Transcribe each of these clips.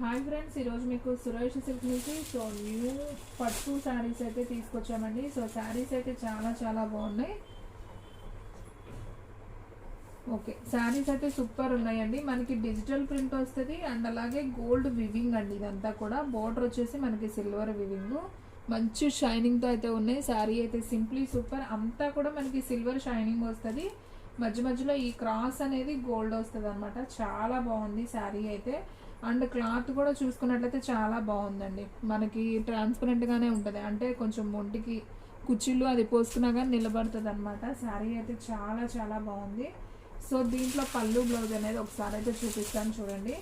Hi friends, ఈరోజు మీకు Suresh silk నుంచి న్యూ పట్టు శారీస్ అయితే తీసుకొచ్చామండి. శారీస్ అయితే చాలా చాలా బాగున్నాయి. ఓకే, శారీస్ అయితే సూపర్ ఉన్నాయండి. మనకి డిజిటల్ ప్రింట్ వస్తుంది అండ్ అలాగే గోల్డ్ వివింగ్ అండి. ఇదంతా కూడా బోర్డర్ వచ్చేసి మనకి సిల్వర్ వివింగ్, మంచి షైనింగ్తో అయితే ఉన్నాయి. శారీ అయితే సింప్లీ సూపర్, అంతా కూడా మనకి సిల్వర్ షైనింగ్ వస్తుంది. మధ్య మధ్యలో ఈ క్రాస్ అనేది గోల్డ్ వస్తుంది అనమాట. చాలా బాగుంది శారీ అయితే. అండ్ క్లాత్ కూడా చూసుకున్నట్లయితే చాలా బాగుందండి. మనకి ట్రాన్స్పరెంట్గానే ఉంటుంది, అంటే కొంచెం ఒంటికి కుర్చీలు అది పోసుకున్నా కానీ నిలబడుతుంది అనమాట. శారీ అయితే చాలా చాలా బాగుంది. దీంట్లో పళ్ళు బ్లౌజ్ అనేది ఒకసారి అయితే చూపిస్తాను చూడండి.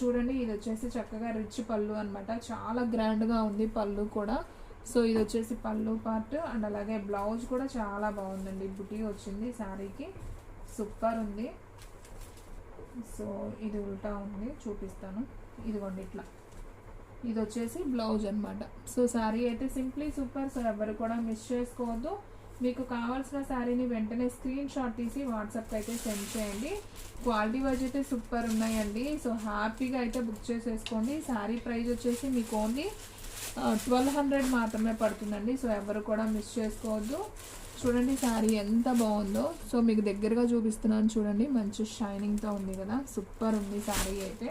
చూడండి, ఇది వచ్చేసి చక్కగా రిచ్ పళ్ళు అనమాట. చాలా గ్రాండ్గా ఉంది పళ్ళు కూడా. ఇది వచ్చేసి పళ్ళు పార్ట్ అండ్ అలాగే బ్లౌజ్ కూడా చాలా బాగుందండి. బుటీ వచ్చింది శారీకి, సూపర్ ఉంది. ఇది ఉల్టా ఉంది, చూపిస్తాను. ఇదిగోండి ఇట్లా, ఇది వచ్చేసి బ్లౌజ్ అనమాట. శారీ అయితే సింప్లీ సూపర్. ఎవరు కూడా మిస్ చేసుకోవద్దు. మీకు కావాల్సిన శారీని వెంటనే స్క్రీన్ షాట్ తీసి వాట్సాప్కి అయితే సెండ్ చేయండి. క్వాలిటీ వైజ్ అయితే సూపర్ ఉన్నాయండి. హ్యాపీగా అయితే బుక్ చేసేసుకోండి. శారీ ప్రైస్ వచ్చేసి మీకు ఓన్లీ 1200 మాత్రమే పడుతుందండి. ఎవరు కూడా మిస్ చేసుకోవద్దు. చూడండి శారీ ఎంత బాగుందో. మీకు దగ్గరగా చూపిస్తున్నాను చూడండి. మంచి షైనింగ్తో ఉంది కదా, సూపర్ ఉంది శారీ అయితే.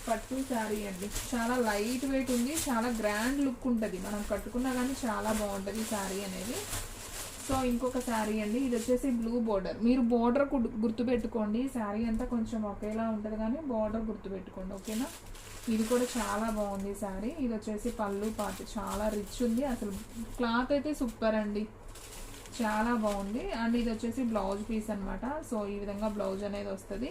పట్టు శారీ అండి, చాలా లైట్ వెయిట్ ఉంది, చాలా గ్రాండ్ లుక్ ఉంటుంది. మనం కట్టుకున్నా కానీ చాలా బాగుంటుంది శారీ అనేది. ఇంకొక శారీ అండి, ఇది వచ్చేసి బ్లూ బోర్డర్. మీరు బోర్డర్ గుర్తుపెట్టుకోండి. శారీ అంతా కొంచెం ఒకేలా ఉంటుంది కానీ బోర్డర్ గుర్తుపెట్టుకోండి, ఓకేనా. ఇది కూడా చాలా బాగుంది శారీ. ఇది వచ్చేసి పళ్ళు పార్ట్, చాలా రిచ్ ఉంది. అసలు క్లాత్ అయితే సూపర్ అండి, చాలా బాగుంది. అండ్ ఇది వచ్చేసి బ్లౌజ్ పీస్ అనమాట. ఈ విధంగా బ్లౌజ్ అనేది వస్తుంది.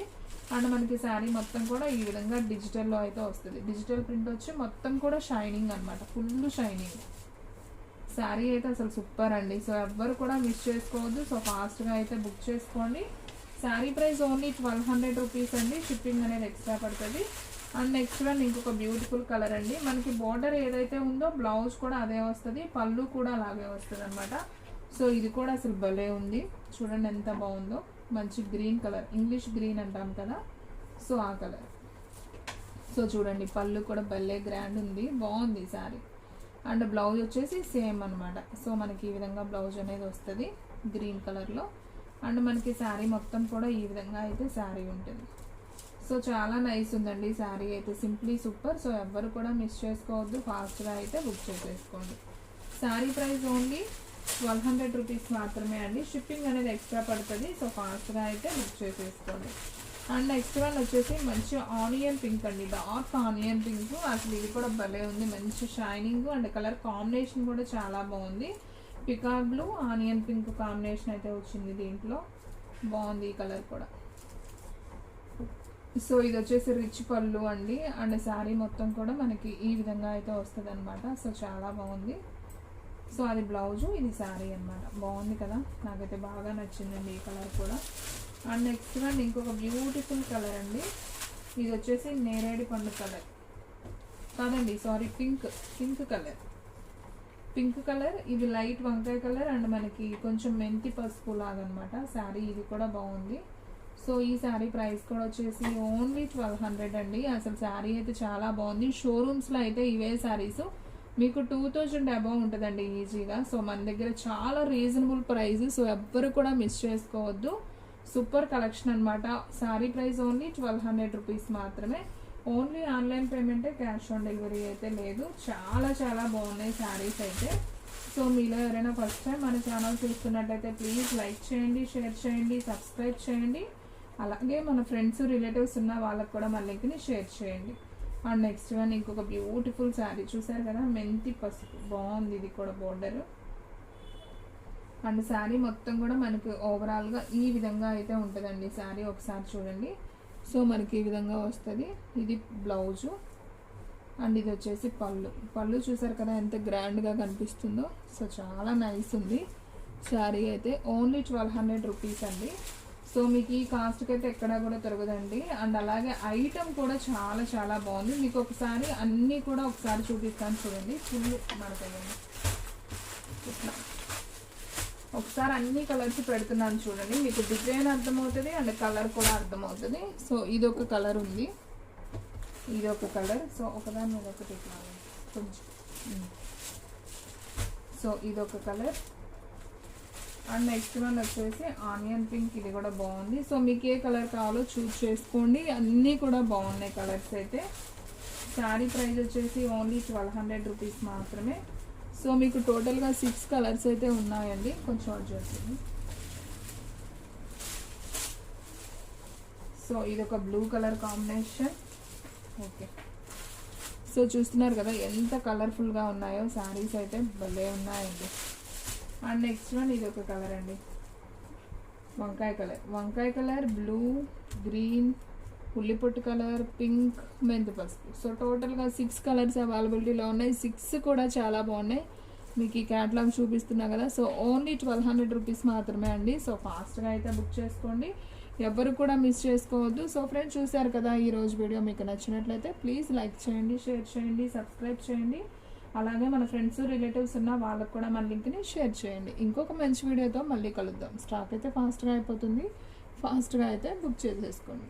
అండ్ మనకి శారీ మొత్తం కూడా ఈ విధంగా డిజిటల్లో అయితే వస్తుంది. డిజిటల్ ప్రింట్ వచ్చి మొత్తం కూడా షైనింగ్ అనమాట, ఫుల్ షైనింగ్. శారీ అయితే అసలు సూపర్ అండి. ఎవ్వరు కూడా మిస్ చేసుకోవద్దు. ఫాస్ట్గా అయితే బుక్ చేసుకోండి. శారీ ప్రైస్ ఓన్లీ 1200 రూపీస్ అండి. షిప్పింగ్ అనేది ఎక్స్ట్రా పడుతుంది. అండ్ నెక్స్ట్ వన్ ఇంకొక బ్యూటిఫుల్ కలర్ అండి. మనకి బార్డర్ ఏదైతే ఉందో బ్లౌజ్ కూడా అదే వస్తుంది, పళ్ళు కూడా అలాగే వస్తుంది అనమాట. ఇది కూడా అసలు భలే ఉంది. చూడండి ఎంత బాగుందో. మంచి గ్రీన్ కలర్, ఇంగ్లీష్ గ్రీన్ అంటాం కదా, ఆ కలర్. చూడండి పళ్ళు కూడా భలే గ్రాండ్ ఉంది, బాగుంది శారీ. అండ్ బ్లౌజ్ వచ్చేసి సేమ్ అనమాట. మనకి ఈ విధంగా బ్లౌజ్ అనేది వస్తుంది గ్రీన్ కలర్లో. అండ్ మనకి శారీ మొత్తం కూడా ఈ విధంగా అయితే శారీ ఉంటుంది. చాలా నైస్ ఉందండి శారీ అయితే, సింప్లీ సూపర్. ఎవ్వరు కూడా మిస్ చేసుకోవద్దు. ఫాస్ట్గా అయితే బుక్ చేసేసుకోండి. శారీ ప్రైస్ ఓన్లీ 1200 రూపీస్ మాత్రమే అండి. షిప్పింగ్ అనేది ఎక్స్ట్రా పడుతుంది. ఫాస్ట్గా అయితే బుక్ చేసేసుకోండి. అండ్ నెక్స్ట్ వన్ వచ్చేసి మంచి ఆనియన్ పింక్ అండి, డార్క్ ఆనియన్ పింక్. అసలు ఇది కూడా భలే ఉంది, మంచి షైనింగ్ అండ్ కలర్ కాంబినేషన్ కూడా చాలా బాగుంది. Peacock blue onion pink combination అయితే వచ్చింది దీంట్లో, బాగుంది ఈ కలర్ కూడా. ఇది వచ్చేసి రిచ్ పళ్ళు అండి. అండ్ శారీ మొత్తం కూడా మనకి ఈ విధంగా అయితే వస్తుంది అనమాట. చాలా బాగుంది. అది బ్లౌజు, ఇది శారీ అనమాట. బాగుంది కదా, నాకైతే బాగా నచ్చిందండి ఈ కలర్ కూడా. అండ్ నెక్స్ట్ వన్ ఇంకొక బ్యూటిఫుల్ కలర్ అండి. ఇది వచ్చేసి నేరేడు పండు కలర్ కాదండి, సారీ, పింక్ కలర్. ఇది లైట్ వంకాయ కలర్ అండ్ మనకి కొంచెం మెంతి పసుపు లాగా అనమాట శారీ. ఇది కూడా బాగుంది. ఈ శారీ ప్రైస్ కూడా వచ్చేసి ఓన్లీ 1200 అండి. అసలు శారీ అయితే చాలా బాగుంది. షోరూమ్స్లో అయితే ఇవే శారీస్ మీకు 2000 అబౌవ్ ఉంటుందండి ఈజీగా. మన దగ్గర చాలా రీజనబుల్ ప్రైస్. ఎవ్వరు కూడా మిస్ చేసుకోవద్దు. సూపర్ కలెక్షన్ అనమాట. శారీ ప్రైస్ ఓన్లీ 1200 రూపీస్ మాత్రమే. ఓన్లీ ఆన్లైన్ పేమెంటే, క్యాష్ ఆన్ డెలివరీ అయితే లేదు. చాలా చాలా బాగున్నాయి శారీస్ అయితే. మీలో ఎవరైనా ఫస్ట్ టైం మన ఛానల్ చూస్తున్నట్టయితే ప్లీజ్ లైక్ చేయండి, షేర్ చేయండి, సబ్స్క్రైబ్ చేయండి. అలాగే మన ఫ్రెండ్స్ రిలేటివ్స్ ఉన్న వాళ్ళకి కూడా మన లింక్ని షేర్ చేయండి. అండ్ నెక్స్ట్ వన్ ఇంకొక బ్యూటిఫుల్ శారీ చూసారు కదా, మెంతి పసుపు, బాగుంది. ఇది కూడా బోర్డర్. అండ్ శారీ మొత్తం కూడా మనకి ఓవరాల్గా ఈ విధంగా అయితే ఉంటుందండి శారీ. ఒకసారి చూడండి. మనకి ఈ విధంగా వస్తుంది. ఇది బ్లౌజు అండ్ ఇది వచ్చేసి పళ్ళు చూసారు కదా ఎంత గ్రాండ్గా కనిపిస్తుందో. చాలా నైస్ ఉంది శారీ అయితే. ఓన్లీ 1200 రూపీస్ అండి. మీకు ఈ కాస్ట్కి అయితే ఎక్కడా కూడా దొరకదండి. అండ్ అలాగే ఐటమ్ కూడా చాలా చాలా బాగుంది. మీకు ఒకసారి అన్నీ కూడా ఒకసారి చూపిస్తాను చూడండి. ఫుల్ మనకండి ఇట్లా ఒకసారి అన్ని కలర్స్ పెడుతున్నాను చూడండి, మీకు డిజైన్ అర్థమవుతుంది అండ్ కలర్ కూడా అర్థమవుతుంది. సో ఇది ఒక కలర్ ఉంది, ఇది ఒక కలర్. సో ఒకదాని మీద ఒకటి ఇట్లా కొంచెం. సో ఇది ఒక కలర్ అండ్ నెక్స్ట్ వన్ వచ్చేసి ఆనియన్ పింక్, ఇది కూడా బాగుంది. సో మీకు ఏ కలర్ కావాలో చూస్ చేసుకోండి, అన్నీ కూడా బాగున్నాయి కలర్స్ అయితే. శారీ ప్రైస్ వచ్చేసి ఓన్లీ 1200 రూపీస్ మాత్రమే. సో మీకు టోటల్గా 6 కలర్స్ అయితే ఉన్నాయండి. కొంచెం అడ్జస్ట్. సో ఇది ఒక blue colour combination. Okay, so చూస్తున్నారు కదా ఎంత కలర్ఫుల్గా ఉన్నాయో శారీస్ అయితే, భలే ఉన్నాయండి. అండ్ నెక్స్ట్ వన్ ఇది ఒక కలర్ అండి, వంకాయ కలర్. వంకాయ కలర్, బ్లూ, గ్రీన్, ఉల్లిపొట్టు కలర్, పింక్, మెంతి పసుపు. సో టోటల్గా 6 కలర్స్ అవైలబిలిటీలో ఉన్నాయి. 6 కూడా చాలా బాగున్నాయి. మీకు ఈ క్యాటలాగ్ చూపిస్తున్నా కదా. సో ఓన్లీ 1200 రూపీస్ మాత్రమే అండి. సో ఫాస్ట్గా అయితే బుక్ చేసుకోండి, ఎవరు కూడా మిస్ చేసుకోవద్దు. సో ఫ్రెండ్స్ చూశారు కదా ఈరోజు వీడియో, మీకు నచ్చినట్లయితే ప్లీజ్ లైక్ చేయండి, షేర్ చేయండి, సబ్స్క్రైబ్ చేయండి. అలాగే మన ఫ్రెండ్స్ రిలేటివ్స్ ఉన్న వాళ్ళకు కూడా మన లింక్ని షేర్ చేయండి. ఇంకొక మంచి వీడియోతో మళ్ళీ కలుద్దాం. స్టాక్ అయితే ఫాస్ట్గా అయిపోతుంది, ఫాస్ట్గా అయితే బుక్ చేసేసుకోండి.